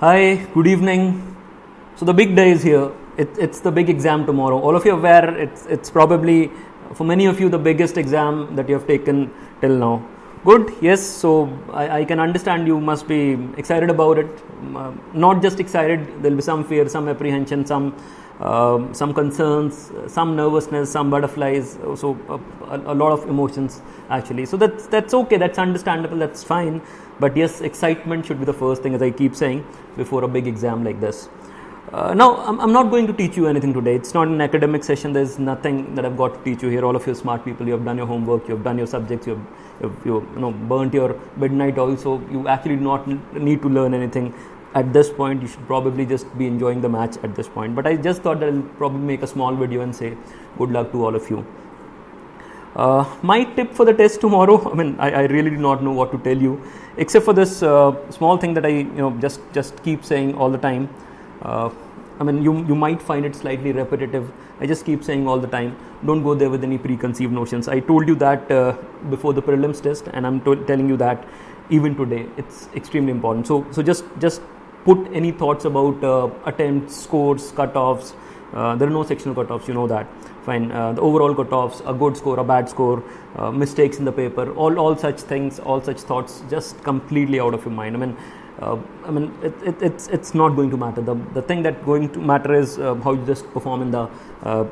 Hi, good evening. So the big day is here. It's the big exam tomorrow. All of you are aware it's probably for many of you the biggest exam that you have taken till now. Good, yes. So I can understand you must be excited about it. Not just excited. There'll be some fear, some apprehension, some concerns, some nervousness, some butterflies. So a lot of emotions actually. So that's okay. That's understandable. That's fine. But yes, excitement should be the first thing, as I keep saying, before a big exam like this. Now, I'm not going to teach you anything today. It's not an academic session. There's nothing that I've got to teach you here. All of you smart people, you have done your homework, you have done your subjects, you burnt your midnight oil. So you actually do not need to learn anything at this point. You should probably just be enjoying the match at this point. But I just thought that I'll probably make a small video and say good luck to all of you. My tip for the test tomorrow, I really do not know what to tell you, except for this small thing that I just keep saying all the time. You might find it slightly repetitive. I just keep saying all the time, don't go there with any preconceived notions. I told you that before the prelims test, and I'm telling you that even today. It's extremely important. So just put any thoughts about attempts, scores, cutoffs. There are no sectional cutoffs, you know that. Fine. The overall cutoffs, a good score, a bad score, mistakes in the paper, all such things, all such thoughts, just completely out of your mind. It's not going to matter. The thing that's going to matter is how you just perform in the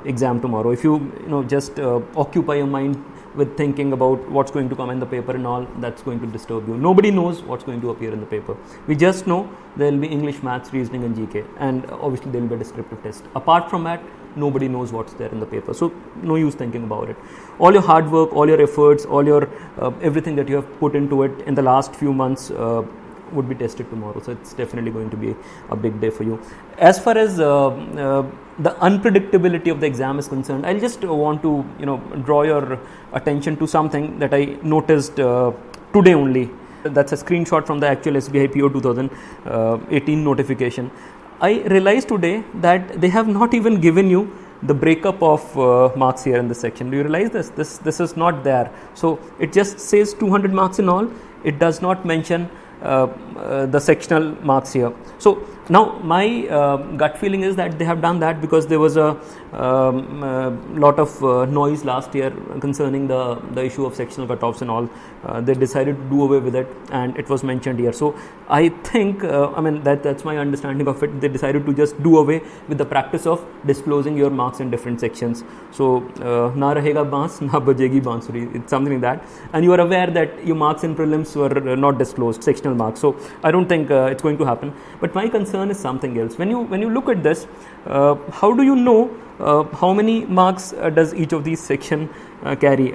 exam tomorrow. If you just occupy your mind with thinking about what's going to come in the paper and all, that's going to disturb you. Nobody knows what's going to appear in the paper. We just know there will be English, maths, reasoning and GK, and obviously there will be a descriptive test. Apart from that, nobody knows what's there in the paper, so no use thinking about it. All your hard work, all your efforts, all your everything that you have put into it in the last few months would be tested tomorrow. So it's definitely going to be a big day for you. As far as the unpredictability of the exam is concerned, I just want to draw your attention to something that I noticed today only. That's a screenshot from the actual SBI PO 2018 notification. I realized today that they have not even given you the breakup of marks here in this section. Do you realize this? This is not there. So it just says 200 marks in all. It does not mention the sectional marks here. So now my gut feeling is that they have done that because there was a lot of noise last year concerning the issue of sectional cutoffs and all. They decided to do away with it, and it was mentioned here. So I think that's my understanding of it. They decided to just do away with the practice of disclosing your marks in different sections. So na rahega baans, na bajegi bansuri. It's something like that. And you are aware that your marks in prelims were not disclosed, sectional marks. So I don't think it's going to happen. But my concern is something else. When you look at this, how do you know how many marks does each of these section carry?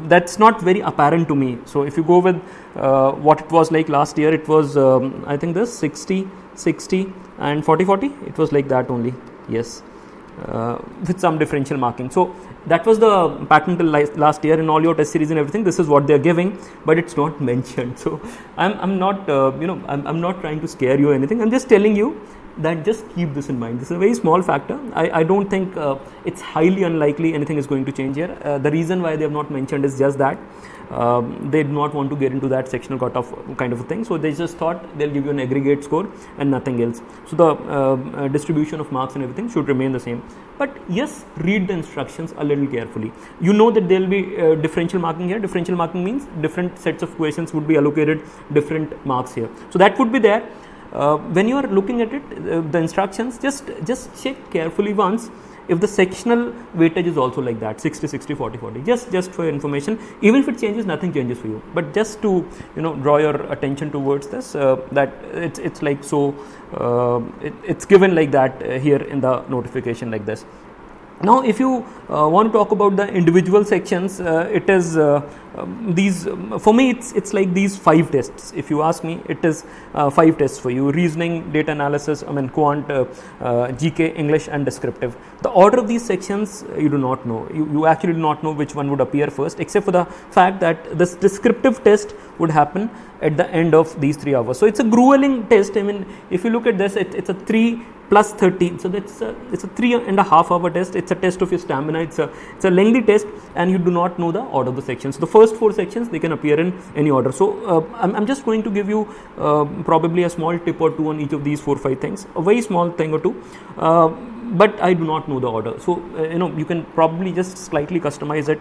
That's not very apparent to me. So if you go with what it was like last year, it was I think this 60 and 40 it was like that only. Yes, with some differential marking. So that was the pattern till last year in all your test series and everything. This is what they are giving, but it's not mentioned. So I'm not I'm not trying to scare you or anything. I'm just telling you that just keep this in mind. This is a very small factor. I don't think it's highly unlikely anything is going to change here. The reason why they have not mentioned is just that they do not want to get into that sectional cutoff kind of a thing. So they just thought they'll give you an aggregate score and nothing else. So the distribution of marks and everything should remain the same. But yes, read the instructions a little carefully. You know that there will be differential marking here. Differential marking means different sets of questions would be allocated different marks here. So that would be there. When you are looking at it, the instructions, just check carefully once if the sectional weightage is also like that, 60, 40. Just for your information. Even if it changes, nothing changes for you. But just to draw your attention towards this, that it's like so. It's given like that here in the notification like this. Now, if you want to talk about the individual sections, it is these. For me, it's like these 5 tests. If you ask me, it is 5 tests for you: reasoning, data analysis, quant, GK, English, and descriptive. The order of these sections you do not know. You actually do not know which one would appear first, except for the fact that this descriptive test would happen at the end of these 3 hours. So it's a grueling test. If you look at this, it's a 3 plus 13. So it's a 3.5 hour test. It's a test of your stamina. It's a lengthy test, and you do not know the order of the sections. So the first first 4 sections, they can appear in any order. So I'm just going to give you probably a small tip or two on each of these 4-5 things, a very small thing or two. But I do not know the order, so you can probably just slightly customize it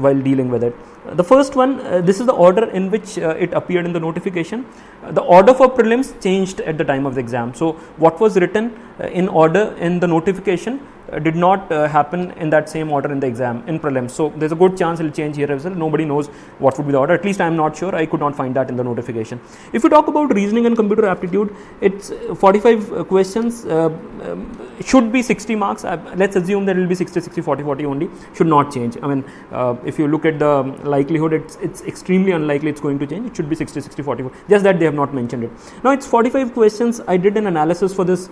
while dealing with it. The first one, this is the order in which it appeared in the notification. The order for prelims changed at the time of the exam. So what was written in order in the notification did not happen in that same order in the exam, in prelims. So there's a good chance it will change here as well. Nobody knows what would be the order. At least I am not sure. I could not find that in the notification. If you talk about reasoning and computer aptitude, it's 45 questions, should be 60 marks. Let's assume that it will be 60, 60, 40, 40 only. Should not change. I mean, if you look at the likelihood, it's extremely unlikely it's going to change. It should be 60, 60, 40. Just that they have not mentioned it. Now it's 45 questions. I did an analysis for this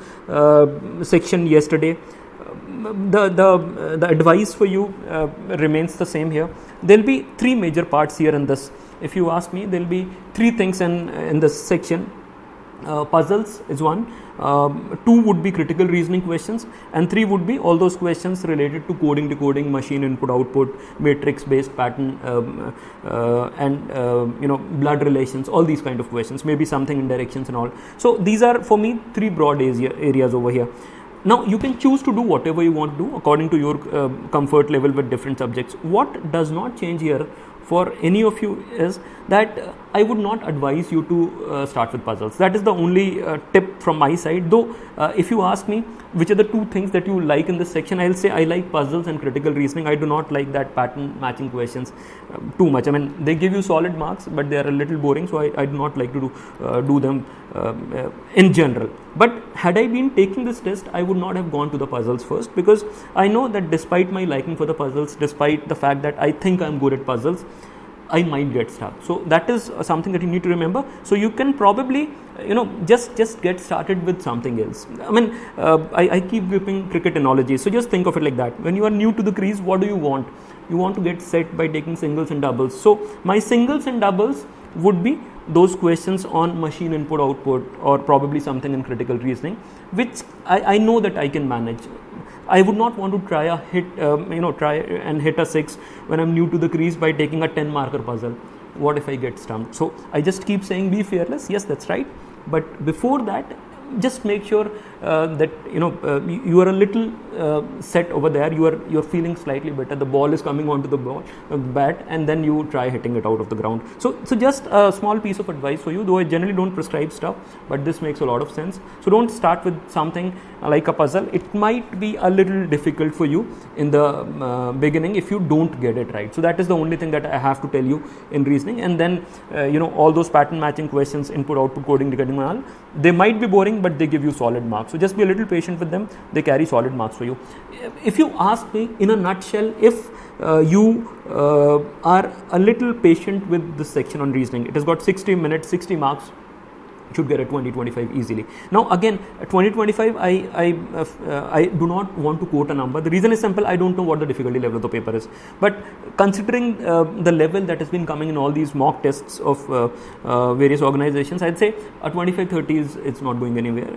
section yesterday. The advice for you remains the same here. There will be 3 major parts here in this. If you ask me, there will be 3 things in this section. Puzzles is one, 2 would be critical reasoning questions, and 3 would be all those questions related to coding, decoding, machine input output, matrix based pattern, and blood relations, all these kind of questions, maybe something in directions and all. So these are for me 3 broad areas over here. Now you can choose to do whatever you want to do according to your comfort level with different subjects. What does not change here for any of you is that I would not advise you to start with puzzles. That is the only tip from my side. Though if you ask me which are the 2 things that you like in this section, I'll say I like puzzles and critical reasoning. I do not like that pattern matching questions too much. I mean, they give you solid marks, but they are a little boring, so I do not like to do them in general. But had I been taking this test, I would not have gone to the puzzles first, because I know that despite my liking for the puzzles, despite the fact that I think I'm good at puzzles, I might get stuck. So that is something that you need to remember. So you can probably just get started with something else. I mean, I keep giving cricket analogies, so just think of it like that. When you are new to the crease, what do you want? You want to get set by taking singles and doubles. So my singles and doubles would be those questions on machine input output, or probably something in critical reasoning, which I know that I can manage. I would not want to try and hit a 6 when I'm new to the crease by taking a 10 marker puzzle. What if I get stumped? So I just keep saying be fearless. Yes, that's right. But before that, just make sure that you are a little set over there. You're feeling slightly better. The ball is coming onto the bat, and then you try hitting it out of the ground. So just a small piece of advice for you, though I generally don't prescribe stuff, but this makes a lot of sense. So don't start with something like a puzzle. It might be a little difficult for you in the beginning if you don't get it right. So that is the only thing that I have to tell you in reasoning. And then all those pattern matching questions, input output, coding, decoding, all, they might be boring, but they give you solid marks. So just be a little patient with them. They carry solid marks for you. If you ask me in a nutshell, if you are a little patient with this section on reasoning, it has got 60 minutes, 60 marks. Should get a 20-25 easily. Now again, 20-25, I do not want to quote a number. The reason is simple. I don't know what the difficulty level of the paper is, but considering the level that has been coming in all these mock tests of various organizations, I'd say a 25-30 is it's not going anywhere,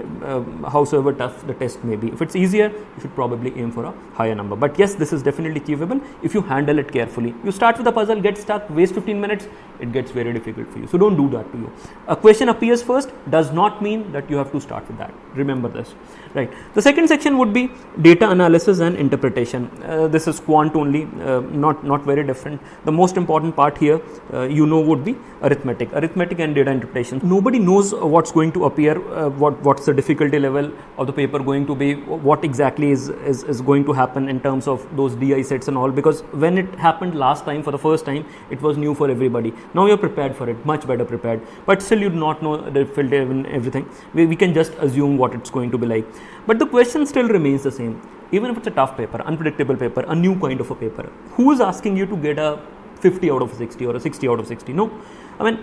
howsoever tough the test may be. If it's easier, you should probably aim for a higher number. But yes, this is definitely achievable if you handle it carefully. You start with a puzzle, get stuck, waste 15 minutes, it gets very difficult for you. So don't do that to you. A question appears first does not mean that you have to start with that. Remember this, right? The second section would be data analysis and interpretation. This is quant only, not very different. The most important part here, would be arithmetic and data interpretation. Nobody knows what's going to appear, what's the difficulty level of the paper going to be, what exactly is going to happen in terms of those DI sets and all, because when it happened last time for the first time, it was new for everybody. Now you're prepared for it, much better prepared, but still you do not know the filter and everything. We can just assume what it's going to be like, but the question still remains the same. Even if it's a tough paper, unpredictable paper, a new kind of a paper, who is asking you to get a 50 out of 60 or a 60 out of 60? No. I mean,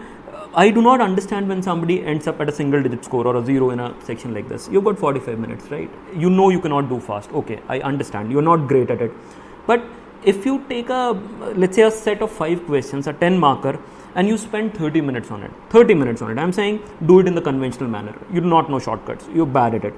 I do not understand when somebody ends up at a single digit score or a 0 in a section like this. You've got 45 minutes, right? You cannot do fast. Okay, I understand. You're not great at it. But if you take let's say a set of 5 questions, a 10 marker, and you spend 30 minutes on it. I'm saying do it in the conventional manner. You do not know shortcuts. You're bad at it.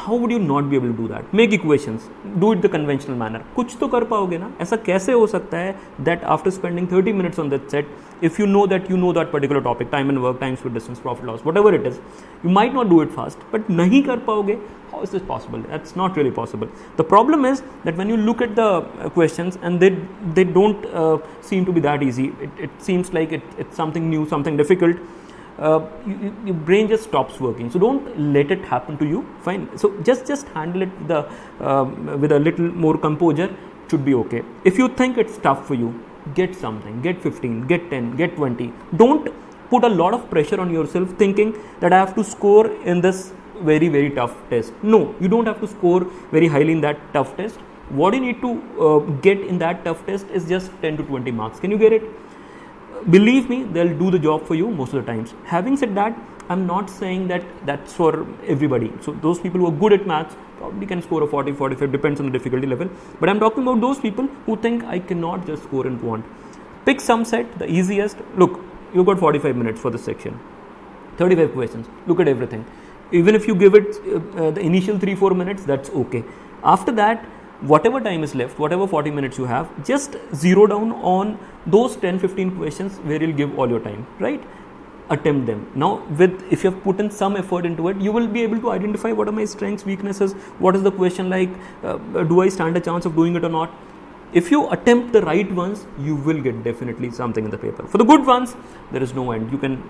how would you not be able to do that? Make equations, do it the conventional manner. कुछ तो कर पाओगे ना. ऐसा कैसे हो सकता है that after spending 30 minutes on that set, if you know that particular topic, time and work, time, speed, distance, profit, loss, whatever it is, you might not do it fast, but नहीं कर पाओगे. How is this possible? That's not really possible. The problem is that when you look at the questions and they don't seem to be that easy. It seems like it's something new, something difficult. Your brain just stops working. So don't let it happen to you. Fine. So just handle it with a little more composure. Should be okay. If you think it's tough for you, get something. Get 15. Get 10. Get 20. Don't put a lot of pressure on yourself thinking that I have to score in this very, very tough test. No, you don't have to score very highly in that tough test. What you need to get in that tough test is just 10 to 20 marks. Can you get it? Believe me, they'll do the job for you most of the times. Having said that, I'm not saying that that's for everybody. So those people who are good at maths probably can score a 40, 45, depends on the difficulty level. But I'm talking about those people who think I cannot just score in quant. Pick some set, the easiest. Look, you've got 45 minutes for this section. 35 questions. Look at everything. Even if you give it the initial 3-4 minutes, that's okay. After that, whatever time is left, whatever 40 minutes you have, just zero down on those 10-15 questions where you'll give all your time, right? Attempt them. Now, if you have put in some effort into it, you will be able to identify what are my strengths, weaknesses, what is the question like, do I stand a chance of doing it or not? If you attempt the right ones, you will get definitely something in the paper. For the good ones, there is no end. You can,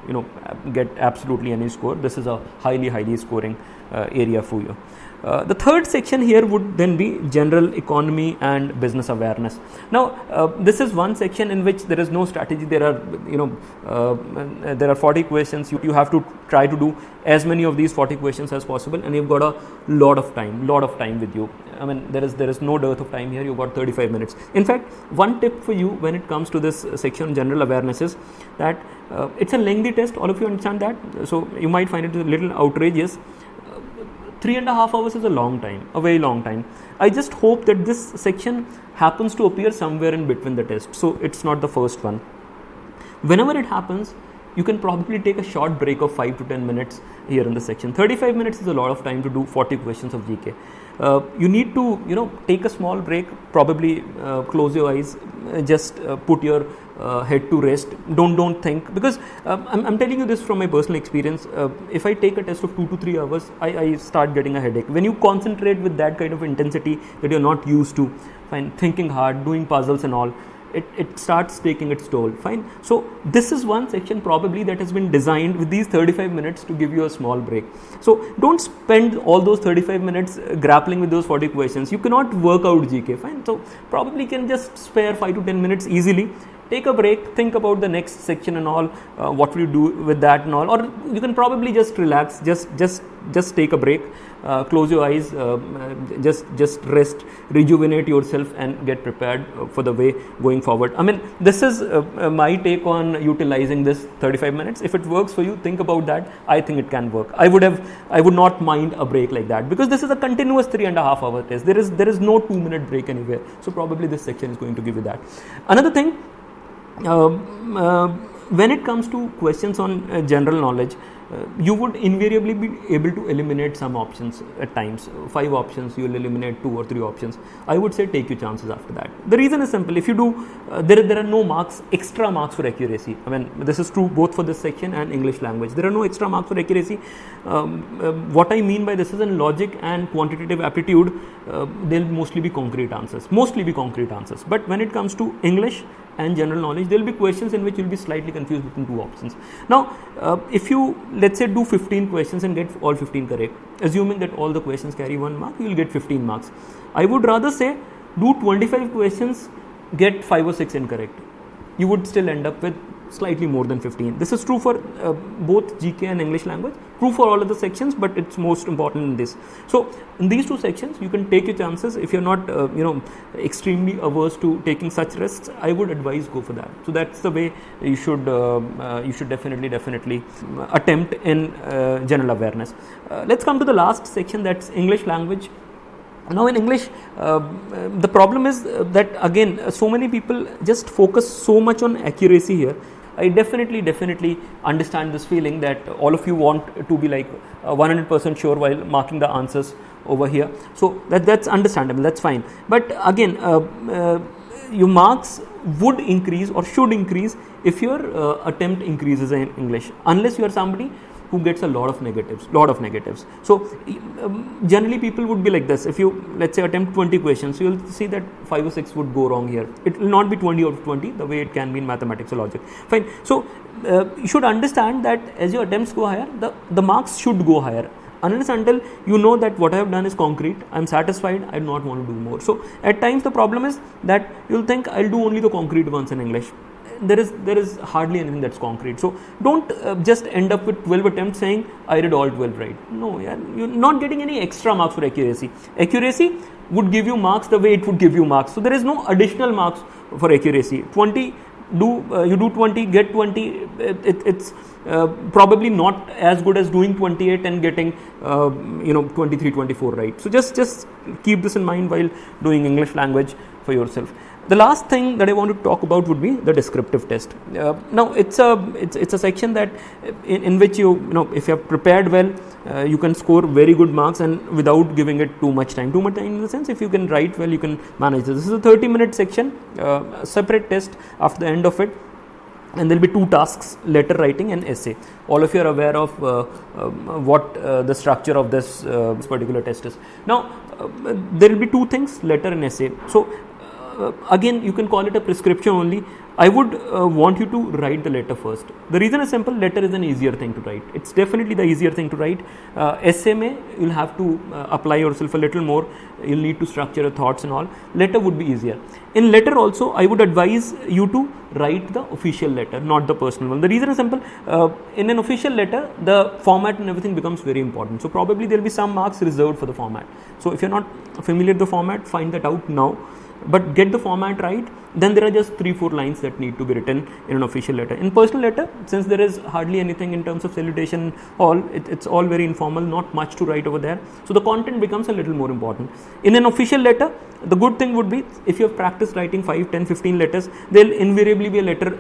get absolutely any score. This is a highly scoring area for you. The third section here would then be general economy and business awareness. Now, this is one section in which there is no strategy. There are 40 questions. You have to try to do as many of these 40 questions as possible, and you've got a lot of time with you. I mean, there is no dearth of time here. You've got 35 minutes. In fact, one tip for you when it comes to this section, general awareness, is that it's a lengthy test. All of you understand that. So you might find it a little outrageous. 3.5 hours is a long time, a very long time. I just hope that this section happens to appear somewhere in between the test. So it's not the first one. Whenever it happens, you can probably take a short break of 5 to 10 minutes here in the section. 35 minutes is a lot of time to do 40 questions of GK. You need to, take a small break, probably close your eyes, just put your head to rest. Don't think, because I'm telling you this from my personal experience. If I take a test of 2 to 3 hours, I start getting a headache. When you concentrate with that kind of intensity that you're not used to, fine, thinking hard, doing puzzles and all, it starts taking its toll. Fine. So this is one section probably that has been designed with these 35 minutes to give you a small break. So don't spend all those 35 minutes grappling with those 40 questions. You cannot work out GK. Fine. So probably can just spare 5 to 10 minutes easily. Take a break, think about the next section and all, what will you do with that and all, or you can probably just relax, just take a break, close your eyes, just rest, rejuvenate yourself and get prepared for the way going forward. I mean, this is my take on utilizing this 35 minutes. If it works for you, think about that. I think it can work. I would not mind a break like that, because this is a continuous 3.5 hour test. There is no 2-minute break anywhere. So probably this section is going to give you that. Another thing, when it comes to questions on general knowledge, you would invariably be able to eliminate some options at times. 5 options, you will eliminate 2 or 3 options. I would say take your chances after that. The reason is simple. If you do, there are no marks, extra marks for accuracy. I mean, this is true both for this section and English language. There are no extra marks for accuracy. What I mean by this is in logic and quantitative aptitude, they'll mostly be concrete answers. But when it comes to English and general knowledge, there will be questions in which you will be slightly confused between 2 options. Now, if you, let's say, do 15 questions and get all 15 correct, assuming that all the questions carry 1 mark, you will get 15 marks. I would rather say do 25 questions, get 5 or 6 incorrect. You would still end up with slightly more than 15. This is true for both GK and English language, true for all of the sections, but it's most important in this. So in these 2 sections, you can take your chances. If you're not extremely averse to taking such risks, I would advise go for that. So that's the way you should definitely attempt in general awareness. Let's come to the last section, that's English language. Now in English, the problem is that again, so many people just focus so much on accuracy here. I definitely understand this feeling that all of you want to be like 100% sure while marking the answers over here. So that's understandable, that's fine. But again, your marks would increase or should increase if your attempt increases in English, unless you are somebody who gets a lot of negatives. So generally people would be like this. If you, let's say, attempt 20 questions, you will see that 5 or 6 would go wrong here. It will not be 20 out of 20 the way it can be in mathematics or logic. Fine. So you should understand that as your attempts go higher, the marks should go higher, unless until you know that what I have done is concrete, I am satisfied, I do not want to do more. So at times the problem is that you'll think I'll do only the concrete ones in English. There is hardly anything that's concrete. So don't just end up with 12 attempts saying I did all 12 right. No, yeah, you're not getting any extra marks for accuracy. Accuracy would give you marks the way it would give you marks. So there is no additional marks for accuracy. 20, you do 20, get 20. It's probably not as good as doing 28 and getting 23, 24 right. So just keep this in mind while doing English language for yourself. The last thing that I want to talk about would be the descriptive test. Now it's a section that in which you if you have prepared well, you can score very good marks and without giving it too much time. Too much time in the sense, if you can write well, you can manage this. This is a 30-minute section, separate test after the end of it. And there will be 2 tasks, letter writing and essay. All of you are aware of what the structure of this particular test is. Now there will be 2 things, letter and essay. So again, you can call it a prescription only. I would want you to write the letter first. The reason is simple. Letter is an easier thing to write. It's definitely the easier thing to write. Essay you'll have to apply yourself a little more. You'll need to structure your thoughts and all. Letter would be easier. In letter also, I would advise you to write the official letter, not the personal one. The reason is simple. In an official letter, the format and everything becomes very important. So probably there will be some marks reserved for the format. So if you're not familiar with the format, find that out now. But get the format right, then there are just 3-4 lines that need to be written in an official letter. In personal letter, since there is hardly anything in terms of salutation, it's all very informal, not much to write over there. So the content becomes a little more important. In an official letter, the good thing would be if you have practiced writing 5, 10, 15 letters, there will invariably be a letter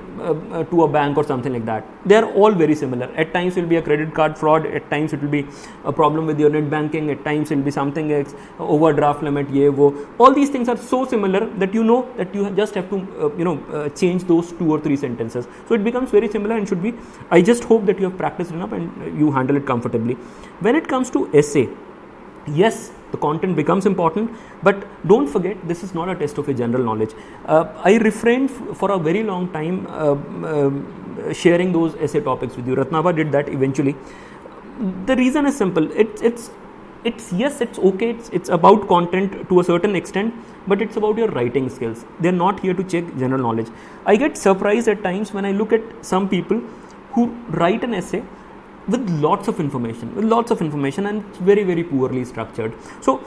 to a bank or something like that. They are all very similar. At times it will be a credit card fraud, at times it will be a problem with your net banking, at times it will be something else, overdraft limit, ye wo. All these things are so similar that you know that you just have to change those 2 or 3 sentences. So it becomes very similar and should be. I just hope that you have practiced enough and you handle it comfortably. When it comes to essay, yes, the content becomes important, but don't forget, this is not a test of your general knowledge. I refrained for a very long time sharing those essay topics with you. Ratnava did that eventually. The reason is simple. It's okay. It's about content to a certain extent, but it's about your writing skills. They're not here to check general knowledge. I get surprised at times when I look at some people who write an essay with lots of information, and it's very, very poorly structured. So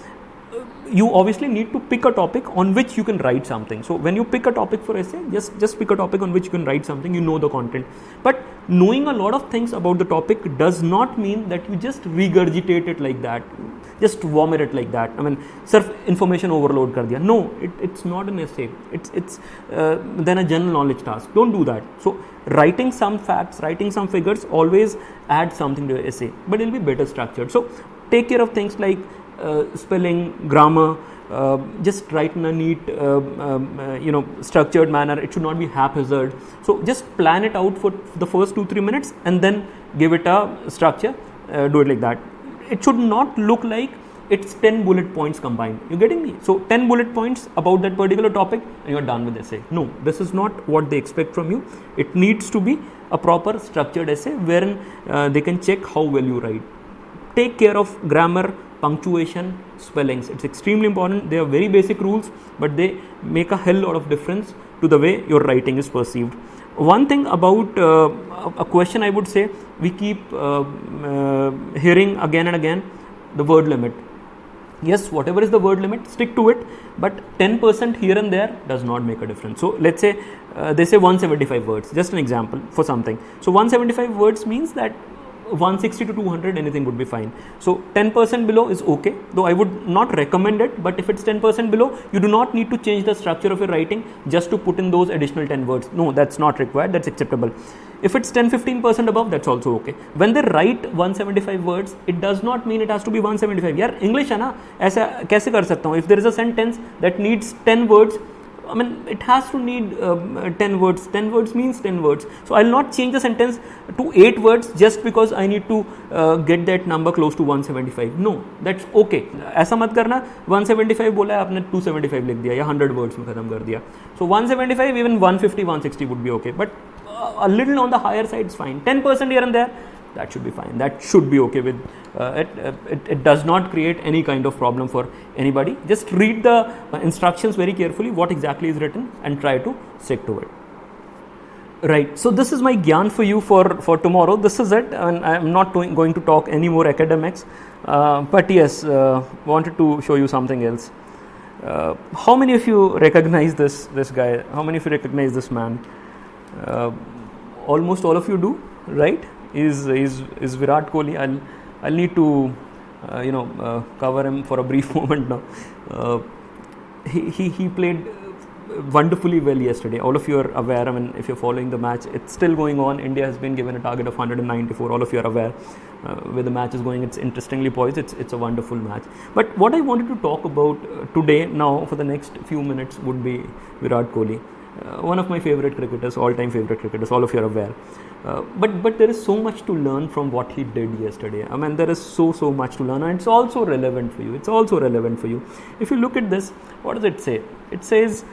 you obviously need to pick a topic on which you can write something. So when you pick a topic for essay, just pick a topic on which you can write something, you know the content. But knowing a lot of things about the topic does not mean that you just regurgitate it like that, just vomit it like that. I mean, surf information overload kar diya. No, it's not an essay. It's then a general knowledge task. Don't do that. So writing some facts, writing some figures always add something to your essay, but it'll be better structured. So take care of things like spelling, grammar. Just write in a neat, structured manner. It should not be haphazard. So just plan it out for the first 2-3 minutes and then give it a structure. Do it like that. It should not look like it's 10 bullet points combined. You getting me? So 10 bullet points about that particular topic and you're done with the essay. No, this is not what they expect from you. It needs to be a proper structured essay wherein they can check how well you write. Take care of grammar, punctuation, spellings. It's extremely important. They are very basic rules, but they make a hell lot of difference to the way your writing is perceived. One thing about a question I would say, we keep hearing again and again, the word limit. Yes, whatever is the word limit, stick to it, but 10% here and there does not make a difference. So let's say they say 175 words, just an example for something. So 175 words means that 160 to 200, anything would be fine. So 10% below is okay, though I would not recommend it, but if it's 10% below, you do not need to change the structure of your writing just to put in those additional 10 words. No, that's not required, that's acceptable. If it's 10-15% above, that's also okay. When they write 175 words, it does not mean it has to be 175. यार English है ना, ऐसा कैसे कर सकता हूँ? If there is a sentence that needs 10 words, I mean, it has to need 10 words. 10 words means 10 words. So I'll not change the sentence to 8 words just because I need to get that number close to 175. No, that's okay. ऐसा मत करना. 175 बोला है आपने 275 लिख दिया या 100 words में खत्म कर दिया. So 175, even 150, 160 would be okay. But a little on the higher side is fine. 10% here and there, that should be fine. That should be okay with it does not create any kind of problem for anybody. Just read the instructions very carefully, what exactly is written, and try to stick to it. Right, so this is my gyan for you for tomorrow. This is it, and I'm not going to talk any more academics, but yes, wanted to show you something else. How many of you recognize this guy? How many of you recognize this man? Almost all of you do, right? Is Virat Kohli. I'll need to cover him for a brief moment now. He played wonderfully well yesterday. All of you are aware. I mean, if you're following the match, it's still going on. India has been given a target of 194. All of you are aware where the match is going. It's interestingly poised. It's a wonderful match. But what I wanted to talk about today, now for the next few minutes, would be Virat Kohli. One of my favorite cricketers, all-time favorite cricketers. All of you are aware. But there is so much to learn from what he did yesterday. I mean, there is so much to learn, and it's also relevant for you. If you look at this, what does it say? It says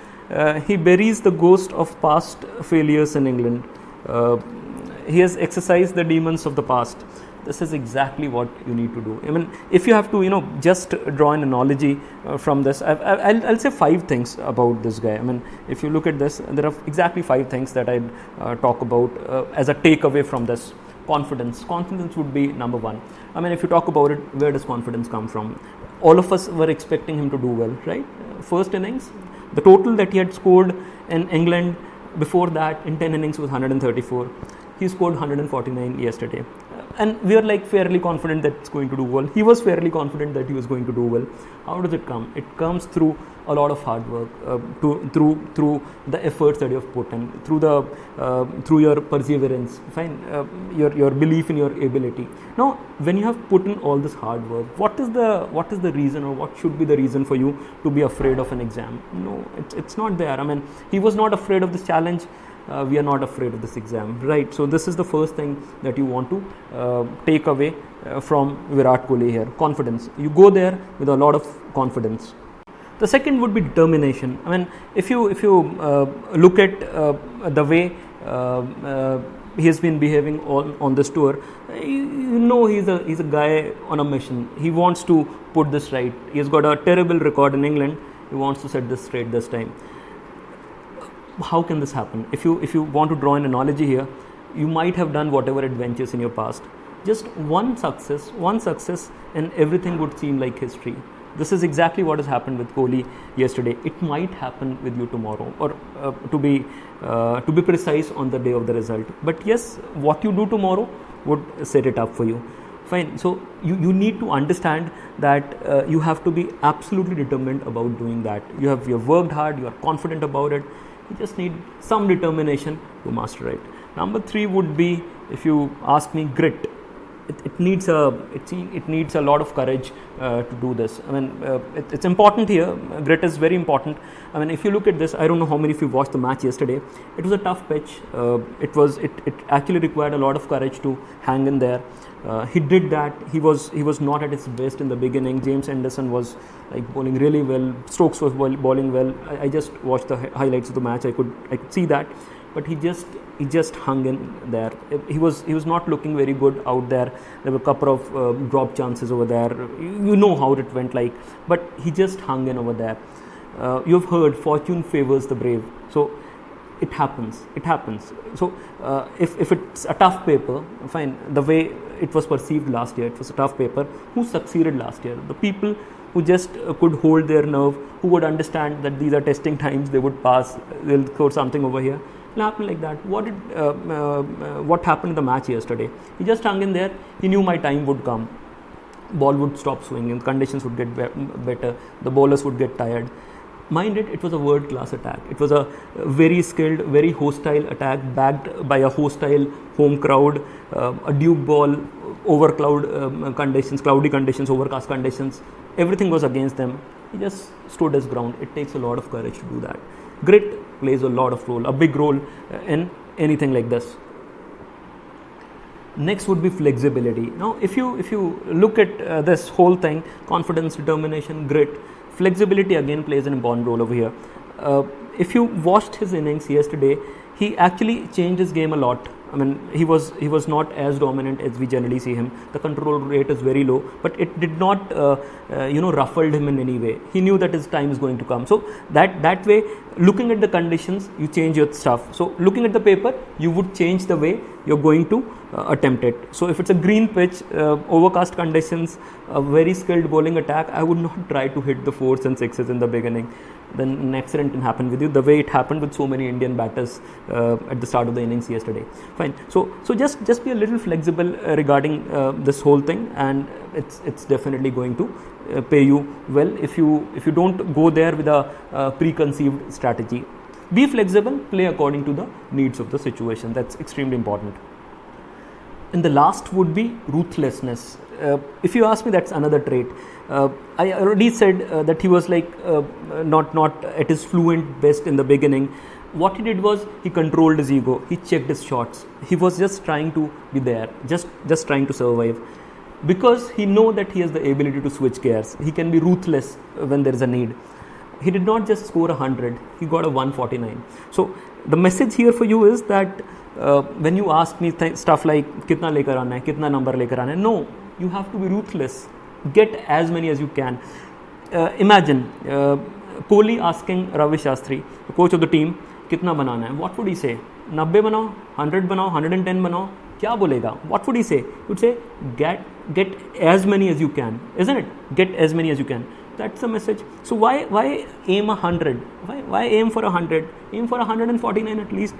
he buries the ghost of past failures in England. He has exorcised the demons of the past. This is exactly what you need to do. I mean, if you have to, just draw an analogy from this, I'll say 5 things about this guy. I mean, if you look at this, there are exactly 5 things that I'd talk about as a takeaway from this. Confidence. Confidence would be number 1. I mean, if you talk about it, where does confidence come from? All of us were expecting him to do well, right? First innings, the total that he had scored in England before that in 10 innings was 134. He scored 149 yesterday. And we are like fairly confident that it's going to do well. He was fairly confident that he was going to do well. How does it come? It comes through a lot of hard work, through the efforts that you have put in, through your perseverance, your belief in your ability. Now, when you have put in all this hard work, what is the reason, or what should be the reason for you to be afraid of an exam? No, it's not there. I mean, he was not afraid of this challenge. We are not afraid of this exam, right? So this is the first thing that you want to take away from Virat Kohli here. Confidence. You go there with a lot of confidence. The second would be determination. I mean, if you look at the way he has been behaving on this tour, he's a guy on a mission. He wants to put this right. He has got a terrible record in England. He wants to set this straight this time. How can this happen? If you want to draw an analogy here, you might have done whatever adventures in your past. Just one success, and everything would seem like history. This is exactly what has happened with Kohli yesterday. It might happen with you tomorrow, or to be precise, on the day of the result. But yes, what you do tomorrow would set it up for you. Fine. So you need to understand that you have to be absolutely determined about doing that. You have worked hard. You are confident about it. You just need some determination to master it. Number 3 would be, if you ask me, grit. It needs a lot of courage to do this. I mean, it's important here. Grit is very important. I mean, if you look at this, I don't know how many of you watched the match yesterday. It was a tough pitch. It actually required a lot of courage to hang in there. He did that. He was not at his best in the beginning. James Anderson was bowling really well. Stokes was bowling well. I just watched the highlights of the match. I could see that, but he just hung in there. He was not looking very good out there. There were a couple of drop chances over there. You know how it went like, but he just hung in over there. You've heard fortune favors the brave. So it happens. So if it's a tough paper, fine. The way it was perceived last year, it was a tough paper. Who succeeded last year? The people who just could hold their nerve, who would understand that these are testing times, they would pass, they'll throw something over here. happen like that. What happened in the match yesterday? He just hung in there. He knew my time would come. Ball would stop swinging. Conditions would get better. The bowlers would get tired. Mind it was a world-class attack. It was a very skilled, very hostile attack backed by a hostile home crowd, a duke ball, over cloudy conditions, overcast conditions. Everything was against them. He just stood his ground. It takes a lot of courage to do that. Grit plays a lot of role, a big role in anything like this. Next would be flexibility. Now, if you look at this whole thing, confidence, determination, grit, flexibility again plays an important role over here. If you watched his innings yesterday, he actually changed his game a lot. I mean, he was not as dominant as we generally see him. The control rate is very low, but it did not ruffled him in any way. He knew that his time is going to come. So that way, looking at the conditions, you change your stuff. So looking at the paper, you would change the way you're going to attempt it. So if it's a green pitch, overcast conditions, a very skilled bowling attack, I would not try to hit the 4s and 6s in the beginning. Then an accident can happen with you, the way it happened with so many Indian batters at the start of the innings yesterday. Fine. So just be a little flexible regarding this whole thing, and it's definitely going to pay you well if you don't go there with a preconceived strategy. Be flexible, play according to the needs of the situation. That's extremely important. And the last would be ruthlessness. If you ask me, that's another trait. I already said that he was like not at his fluent best in the beginning. What he did was he controlled his ego. He checked his shots. He was just trying to be there, just trying to survive, because he know that he has the ability to switch gears. He can be ruthless when there is a need. He did not just score 100. He got a 149. So the message here for you is that when you ask me stuff like kitna lekar aana hai, kitna number lekar aana hai, no, you have to be ruthless. Get as many as you can. Imagine Kohli asking Ravi Shastri, the coach of the team, kitna banana hai. What would he say? 90 banao, 100 banao, 110 banao. Kya bolega? What would he say? He would say, get as many as you can, isn't it? Get as many as you can. That's the message. So why aim 100? Why aim for 100? Aim for 149 at least.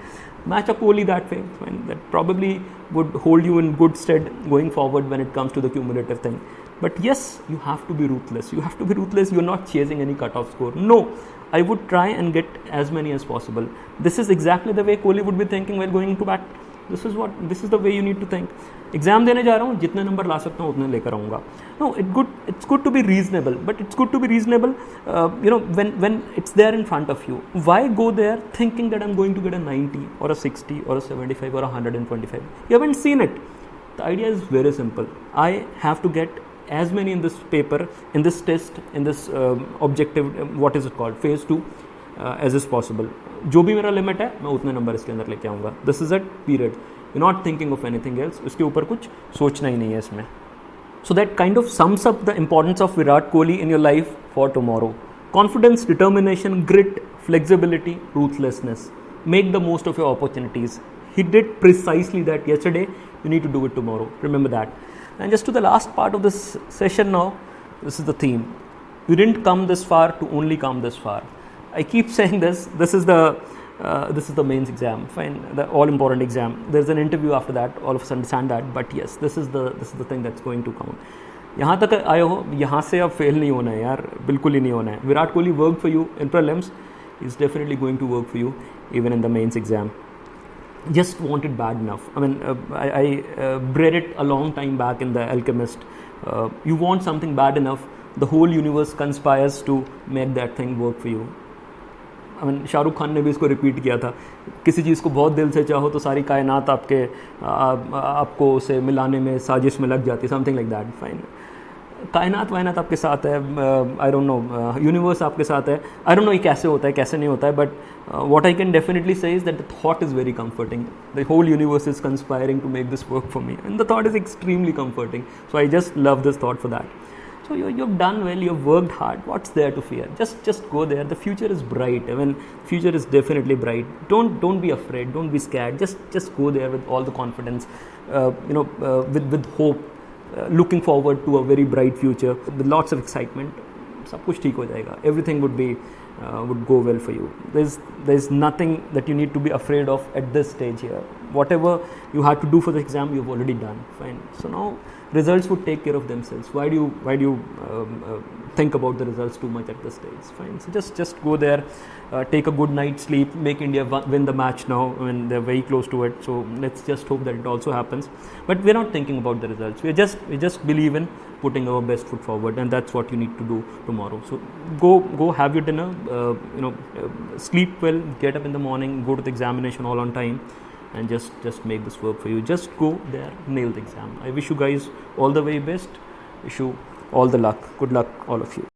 Match a Kohli that way. That probably would hold you in good stead going forward when it comes to the cumulative thing. But yes, you have to be ruthless. You have to be ruthless. You're not chasing any cutoff score. No, I would try and get as many as possible. This is exactly the way Kohli would be thinking while going to bat. This is the way you need to think. Exam देने जा रहा हूँ, जितने number ला सकता हूँ उतने लेकर आऊँगा. No, it's good to be reasonable, but it's good to be reasonable, when it's there in front of you. Why go there thinking that I'm going to get a 90 or a 60 or a 75 or a 125? You haven't seen it. The idea is very simple. I have to get as many in this paper, in this test, in this objective, what is it called, phase 2, as is possible. जो भी मेरा limit है मैं उतने number इसके अंदर लेके आऊँगा. This is it, period. You're not thinking of anything else. उसके ऊपर कुछ सोचना ही नहीं है इसमें. So that kind of sums up the importance of Virat Kohli in your life for tomorrow. Confidence, determination, grit, flexibility, ruthlessness. Make the most of your opportunities. He did precisely that yesterday. You need to do it tomorrow. Remember that. And just to the last part of this session now, this is the theme. You didn't come this far to only come this far. I keep saying this. This is the mains exam. Fine, the all important exam. There's an interview after that. All of us understand that. But yes, this is the thing that's going to count. यहाँ तक आए हो, यहाँ से अब fail नहीं होना है यार, बिल्कुल ही नहीं होना है. Virat Kohli worked for you in prelims. He's definitely going to work for you even in the mains exam. Just want it bad enough. I mean, I bred it a long time back in The Alchemist. You want something bad enough, the whole universe conspires to make that thing work for you. I mean, Shahrukh Khan ने भी इसको repeat किया था. किसी चीज़ को बहुत दिल से चाहो तो सारी कायनात आपको उसे मिलाने में साजिश में लग जाती है. Something like that. फाइन. कायनात वायनात आपके साथ है, आई डोंट नो, यूनिवर्स आपके साथ है. आई डोंट नो ये कैसे होता है, कैसे नहीं होता है, but what I can definitely say is that the thought is very comforting. The whole universe is conspiring to make this work for me, and the thought is extremely comforting. So I just love this thought for that. So you've done well, you've worked hard. What's there to fear? Just go there. The future is bright. I mean, future is definitely bright. Don't be afraid. Don't be scared. Just go there with all the confidence. With hope, looking forward to a very bright future with lots of excitement. सब कुछ ठीक हो जाएगा. Everything would be would go well for you. There's nothing that you need to be afraid of at this stage here. Whatever you had to do for the exam, you've already done. Fine. So now results would take care of themselves. Why do you think about the results too much at this stage? Fine. So just go there, take a good night's sleep, make India win the match now. I mean, they're very close to it. So let's just hope that it also happens. But we're not thinking about the results. We just believe in putting our best foot forward, and that's what you need to do tomorrow. So go have your dinner, sleep well, get up in the morning, go to the examination all on time, and just make this work for you. Just go there, nail the exam. I wish you guys all the very best. Wish you all the luck. Good luck, all of you.